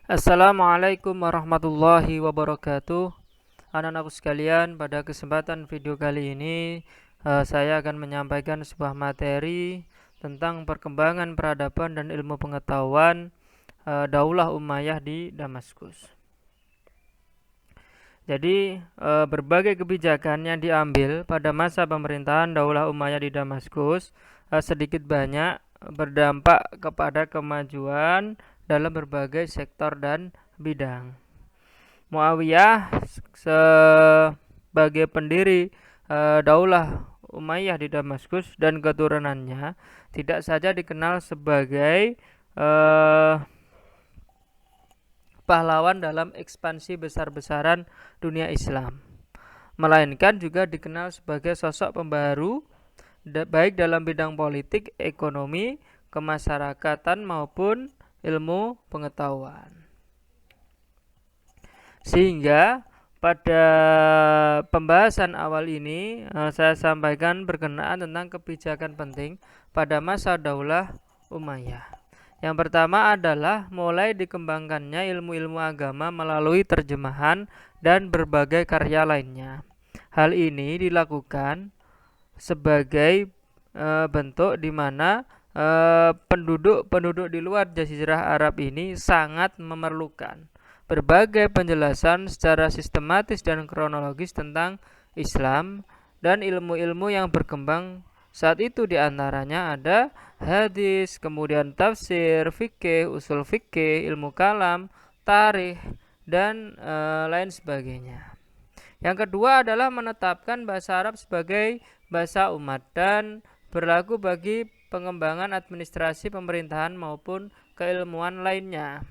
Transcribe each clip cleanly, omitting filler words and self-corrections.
Assalamualaikum warahmatullahi wabarakatuh. Anak-anakku sekalian, pada kesempatan video kali ini saya akan menyampaikan sebuah materi tentang perkembangan peradaban dan ilmu pengetahuan Daulah Umayyah di Damaskus. Jadi berbagai kebijakan yang diambil pada masa pemerintahan Daulah Umayyah di Damaskus sedikit banyak berdampak kepada kemajuan dalam berbagai sektor dan bidang. Muawiyah sebagai pendiri Daulah Umayyah di Damaskus dan keturunannya tidak saja dikenal sebagai uh, pahlawan dalam ekspansi besar-besaran dunia Islam, melainkan juga dikenal sebagai sosok pembaru baik dalam bidang politik, ekonomi, kemasyarakatan maupun ilmu pengetahuan. Sehingga pada pembahasan awal ini saya sampaikan berkenaan tentang kebijakan penting pada masa Daulah Umayyah. Yang pertama adalah mulai dikembangkannya ilmu-ilmu agama melalui terjemahan dan berbagai karya lainnya. Hal ini dilakukan sebagai bentuk di mana penduduk di luar Jazirah Arab ini sangat memerlukan berbagai penjelasan secara sistematis dan kronologis tentang Islam dan ilmu-ilmu yang berkembang saat itu, diantaranya ada hadis, kemudian tafsir, fikih, usul fikih, ilmu kalam, tarikh, dan lain sebagainya. Yang kedua adalah menetapkan bahasa Arab sebagai bahasa umat dan berlaku bagi pengembangan administrasi pemerintahan maupun keilmuan lainnya.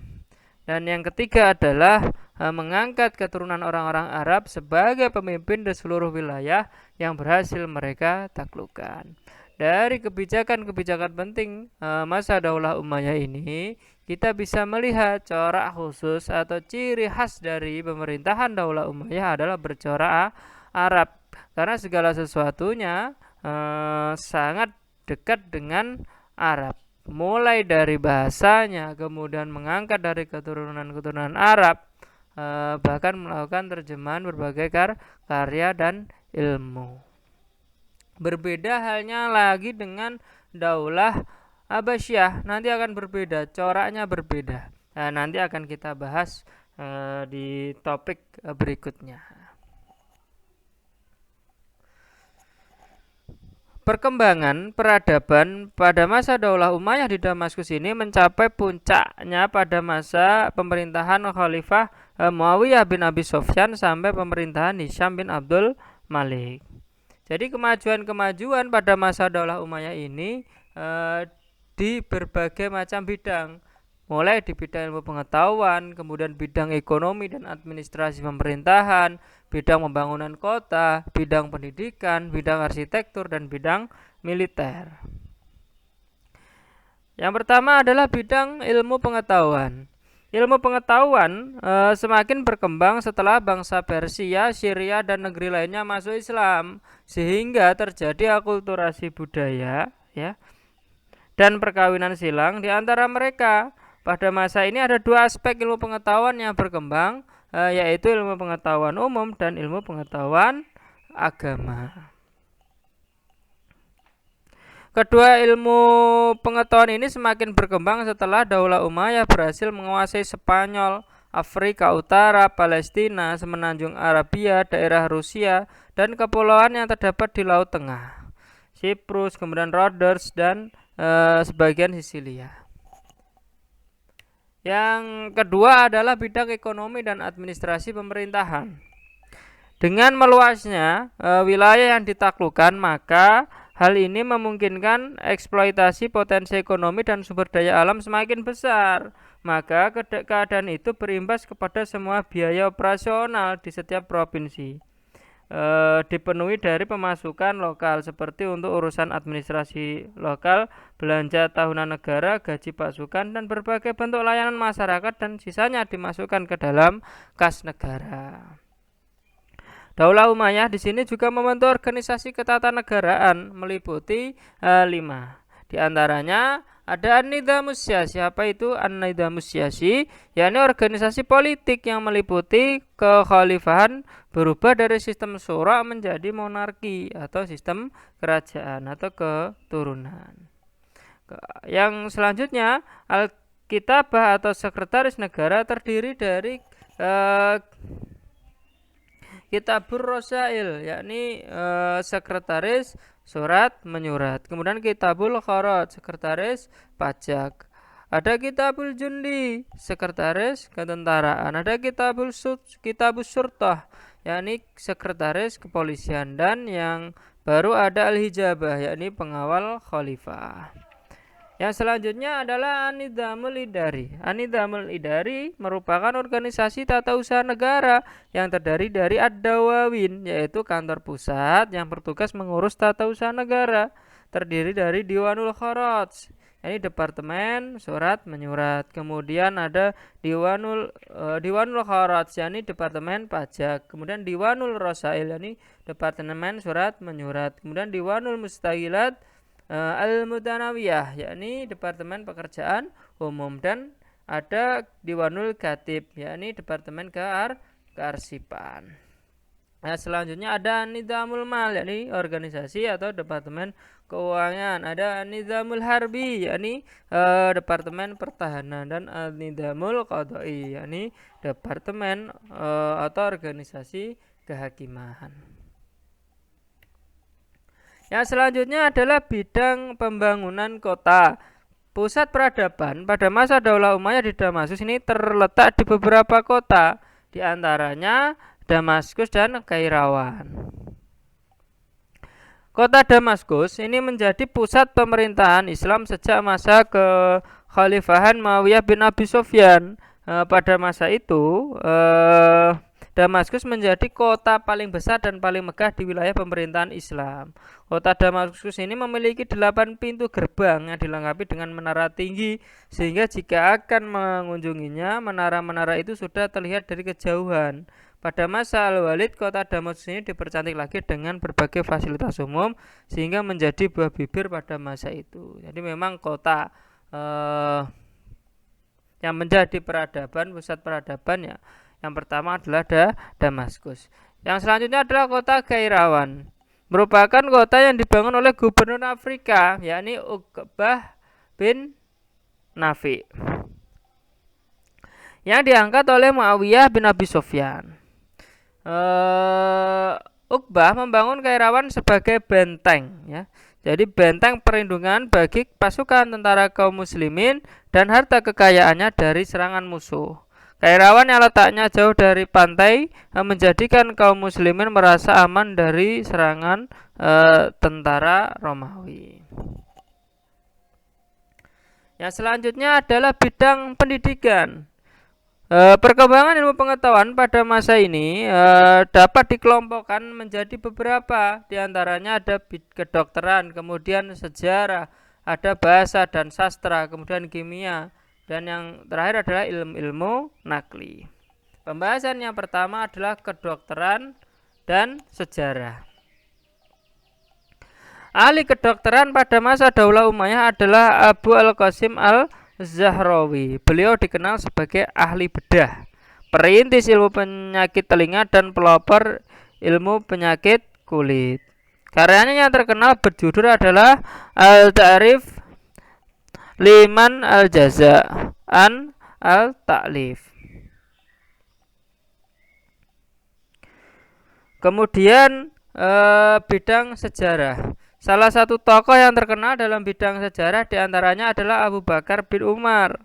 Dan yang ketiga adalah mengangkat keturunan orang-orang Arab sebagai pemimpin di seluruh wilayah yang berhasil mereka taklukkan. Dari kebijakan-kebijakan penting masa Daulah Umayyah ini, kita bisa melihat corak khusus atau ciri khas dari pemerintahan Daulah Umayyah adalah bercorak Arab, karena segala sesuatunya sangat dekat dengan Arab, mulai dari bahasanya, kemudian mengangkat dari keturunan-keturunan Arab, bahkan melakukan terjemahan berbagai karya dan ilmu. Berbeda halnya lagi dengan Daulah Abbasiyah, nanti akan berbeda, coraknya berbeda. Nanti akan kita bahas di topik berikutnya. Perkembangan peradaban pada masa Daulah Umayyah di Damaskus ini mencapai puncaknya pada masa pemerintahan Khalifah Muawiyah bin Abi Sufyan sampai pemerintahan Hisham bin Abdul Malik. Jadi kemajuan-kemajuan pada masa Daulah Umayyah ini di berbagai macam bidang, mulai di bidang ilmu pengetahuan, kemudian bidang ekonomi dan administrasi pemerintahan, bidang pembangunan kota, bidang pendidikan, bidang arsitektur, dan bidang militer. Yang pertama adalah bidang ilmu pengetahuan. Ilmu pengetahuan semakin berkembang setelah bangsa Persia, Syria, dan negeri lainnya masuk Islam, sehingga terjadi akulturasi budaya, ya, dan perkawinan silang di antara mereka. Pada masa ini ada dua aspek ilmu pengetahuan yang berkembang, yaitu ilmu pengetahuan umum dan ilmu pengetahuan agama. Kedua ilmu pengetahuan ini semakin berkembang setelah Daulah Umayyah berhasil menguasai Spanyol, Afrika Utara, Palestina, Semenanjung Arabia, daerah Rusia, dan kepulauan yang terdapat di Laut Tengah, Siprus, kemudian Rhodes, dan sebagian Sisilia. Yang kedua adalah bidang ekonomi dan administrasi pemerintahan. Dengan meluasnya wilayah yang ditaklukkan, maka hal ini memungkinkan eksploitasi potensi ekonomi dan sumber daya alam semakin besar. Maka keadaan itu berimbas kepada semua biaya operasional di setiap provinsi. Dipenuhi dari pemasukan lokal seperti untuk urusan administrasi lokal, belanja tahunan negara, gaji pasukan, dan berbagai bentuk layanan masyarakat, dan sisanya dimasukkan ke dalam kas negara. Daulah Umayyah di sini juga membentuk organisasi ketatanegaraan meliputi 5. Di antaranya Ada An-Nidhamus Syasi. Apa itu An-Nidhamus Syasi? Yakni organisasi politik yang meliputi kekhalifahan berubah dari sistem syura menjadi monarki atau sistem kerajaan atau keturunan. Yang selanjutnya, Al-Kitabah atau sekretaris negara terdiri dari Kitabur Rosail, yakni sekretaris surat menyurat. Kemudian Kitabul Kharaj, sekretaris pajak. Ada Kitabul Jundi, sekretaris ketentaraan. Ada Kitabus Surtah, yakni sekretaris kepolisian. Dan yang baru ada Al-Hijabah, yakni pengawal khalifah. Yang selanjutnya adalah An-Nidhamul Idari. An-Nidhamul Idari merupakan organisasi tata usaha negara yang terdiri dari Ad-Dawawin, yaitu kantor pusat yang bertugas mengurus tata usaha negara. Terdiri dari Diwanul Kharaj, ini departemen surat menyurat. Kemudian ada Diwanul Kharaj, yakni departemen pajak. Kemudian Diwanul Rosail, yakni departemen surat menyurat. Kemudian Diwanul Mustahilat Al-Mutanawiyah, yakni departemen pekerjaan umum. Dan ada Diwanul Katib, yakni departemen kearsipan. Nah, selanjutnya ada Nidhamul Mal, yakni organisasi atau departemen keuangan. Ada Nidhamul Harbi, yakni departemen pertahanan. Dan Nidhamul Qadai, yakni departemen atau organisasi kehakiman. Yang selanjutnya adalah bidang pembangunan kota. Pusat peradaban pada masa Daulah Umayyah di Damaskus ini terletak di beberapa kota, di antaranya Damaskus dan Kairawan. Kota Damaskus ini menjadi pusat pemerintahan Islam sejak masa kekhalifahan Muawiyah bin Abi Sufyan. Pada masa itu Damaskus menjadi kota paling besar dan paling megah di wilayah pemerintahan Islam. Kota Damaskus ini memiliki 8 pintu gerbang yang dilengkapi dengan menara tinggi, sehingga jika akan mengunjunginya, menara-menara itu sudah terlihat dari kejauhan. Pada masa Al-Walid, kota Damaskus ini dipercantik lagi dengan berbagai fasilitas umum, sehingga menjadi buah bibir pada masa itu. Jadi memang kota yang menjadi peradaban, pusat peradaban ya. Yang pertama adalah Damaskus. Yang selanjutnya adalah kota Kairawan. Merupakan kota yang dibangun oleh gubernur Afrika, yakni Uqbah bin Nafi, yang diangkat oleh Muawiyah bin Abi Sufyan. Uqbah membangun Kairawan sebagai benteng, ya. Jadi benteng perlindungan bagi pasukan tentara kaum muslimin dan harta kekayaannya dari serangan musuh. Kairawan yang letaknya jauh dari pantai menjadikan kaum muslimin merasa aman dari serangan tentara Romawi. Yang selanjutnya adalah bidang pendidikan. Perkembangan ilmu pengetahuan pada masa ini dapat dikelompokkan menjadi beberapa. Di antaranya ada kedokteran, kemudian sejarah, ada bahasa dan sastra, kemudian kimia. Dan yang terakhir adalah ilmu nakli. Pembahasan yang pertama adalah kedokteran dan sejarah. Ahli kedokteran pada masa Daulah Umayyah adalah Abu Al-Qasim Al-Zahrawi. Beliau dikenal sebagai ahli bedah, perintis ilmu penyakit telinga, dan pelopor ilmu penyakit kulit. Karyanya yang terkenal berjudul adalah Al-Ta'rif Liman Al-Jaza an Al-Ta'lif. Kemudian bidang sejarah. Salah satu tokoh yang terkenal dalam bidang sejarah diantaranya adalah Abu Bakar bin Umar,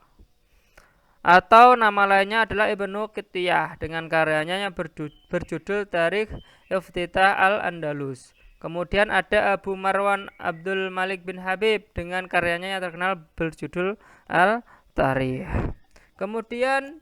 atau nama lainnya adalah Ibnu Qitiyah, dengan karyanya yang berjudul Tarikh Iftitah Al-Andalus. Kemudian ada Abu Marwan Abdul Malik bin Habib dengan karyanya yang terkenal berjudul Al-Tarikh. Kemudian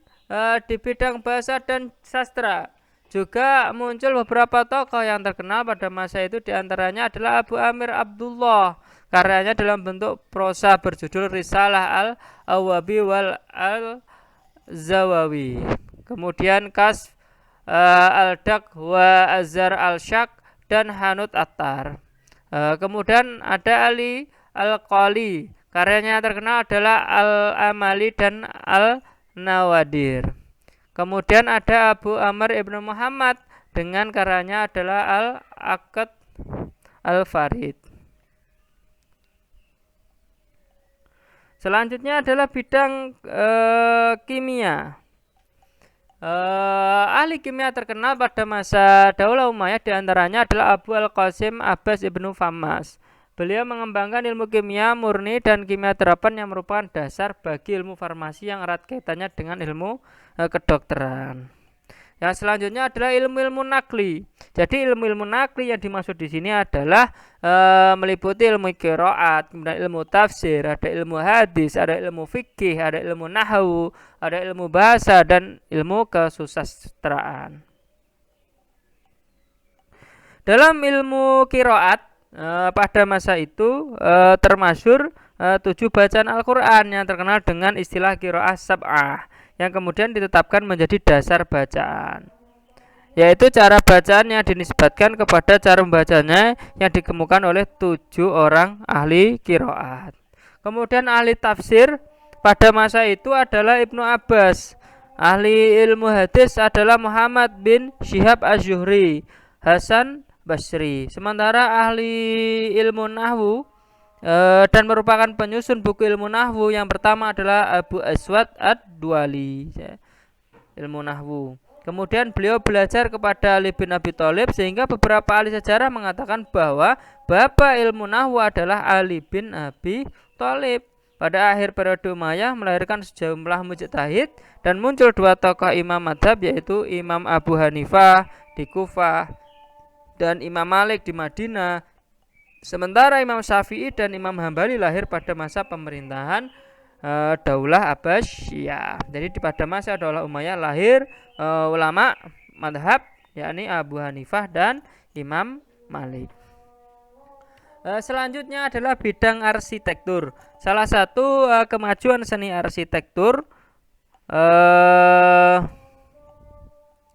di bidang bahasa dan sastra juga muncul beberapa tokoh yang terkenal pada masa itu. Diantaranya adalah Abu Amir Abdullah, karyanya dalam bentuk prosa berjudul Risalah Al-Awabi wal Al-Zawawi. Kemudian Kasf Al-Dak wa Azhar Al-Shak dan Hanut Attar. Kemudian ada Ali Al-Qali, Karyanya yang terkenal adalah Al-Amali dan Al-Nawadir. Kemudian ada Abu Amr ibnu Muhammad dengan karyanya adalah Al-Aqd Al-Farid. Selanjutnya adalah bidang kimia. Ahli kimia terkenal pada masa Daulah Umayyah diantaranya adalah Abu Al-Qasim Abbas ibnu Fammas. Beliau mengembangkan ilmu kimia murni dan kimia terapan yang merupakan dasar bagi ilmu farmasi yang erat kaitannya dengan ilmu kedokteran. Yang selanjutnya adalah ilmu-ilmu nakli. Jadi ilmu-ilmu nakli yang dimaksud di sini adalah meliputi ilmu qiraat, kemudian ilmu tafsir, ada ilmu hadis, ada ilmu fikih, ada ilmu nahwu, ada ilmu bahasa dan ilmu kesusastraan. Dalam ilmu qiraat pada masa itu termasyhur 7 bacaan Al-Quran yang terkenal dengan istilah qiraah sab'ah yang kemudian ditetapkan menjadi dasar bacaan, yaitu cara bacaan yang dinisbatkan kepada cara membacanya yang dikemukakan oleh 7 orang ahli qiraat. Kemudian ahli tafsir pada masa itu adalah Ibnu Abbas. Ahli ilmu hadis adalah Muhammad bin Syihab Az-Zuhri, Hasan Basri. Sementara ahli ilmu nahwu dan merupakan penyusun buku ilmu nahwu yang pertama adalah Abu Aswad Ad-Duali, ilmu nahwu. Kemudian beliau belajar kepada Ali bin Abi Thalib sehingga beberapa ahli sejarah mengatakan bahwa bapak ilmu nahwu adalah Ali bin Abi Thalib. Pada akhir periode Umayyah melahirkan sejumlah mujtahid dan muncul 2 tokoh imam mazhab, yaitu Imam Abu Hanifah di Kufah dan Imam Malik di Madinah. Sementara Imam Syafi'i dan Imam Hambali lahir pada masa pemerintahan Daulah Abbasiyah. Jadi pada masa Daulah Umayyah lahir ulama madhab, yakni Abu Hanifah dan Imam Malik. Selanjutnya adalah bidang arsitektur. Salah satu kemajuan seni arsitektur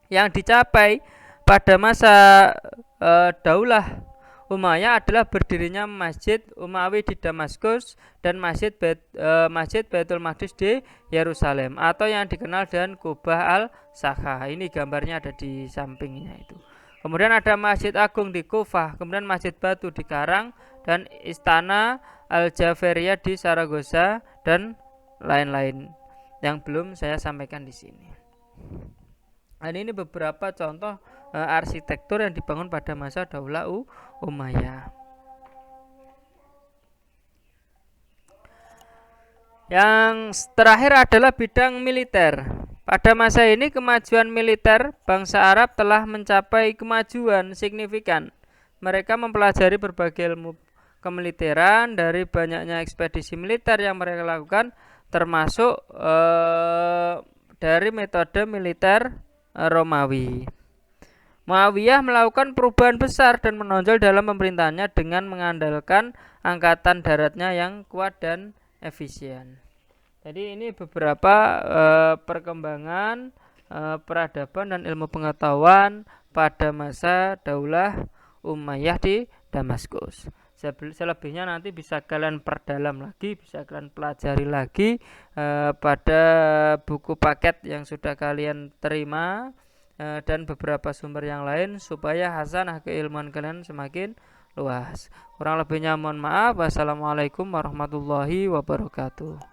yang dicapai pada masa Daulah Umayyah adalah berdirinya Masjid Umawi di Damaskus dan Masjid Baitul Maqdis di Yerusalem atau yang dikenal dengan Kubah Al-Sakha. Ini gambarnya ada di sampingnya itu. Kemudian ada Masjid Agung di Kufah, kemudian Masjid Batu di Karang dan Istana Al-Jaferiyah di Saragossa dan lain-lain yang belum saya sampaikan di sini. Dan ini beberapa contoh arsitektur yang dibangun pada masa Daulah Umayyah. Yang terakhir adalah bidang militer. Pada masa ini kemajuan militer bangsa Arab telah mencapai kemajuan signifikan. Mereka mempelajari berbagai ilmu kemiliteran dari banyaknya ekspedisi militer yang mereka lakukan, termasuk dari metode militer Romawi. Muawiyah melakukan perubahan besar dan menonjol dalam pemerintahannya dengan mengandalkan angkatan daratnya yang kuat dan efisien. Jadi ini beberapa perkembangan peradaban dan ilmu pengetahuan pada masa Daulah Umayyah di Damaskus. Selebihnya nanti bisa kalian perdalam lagi, bisa kalian pelajari lagi pada buku paket yang sudah kalian terima dan beberapa sumber yang lain supaya hasanah keilmuan kalian semakin luas. Kurang lebihnya mohon maaf. Wassalamualaikum warahmatullahi wabarakatuh.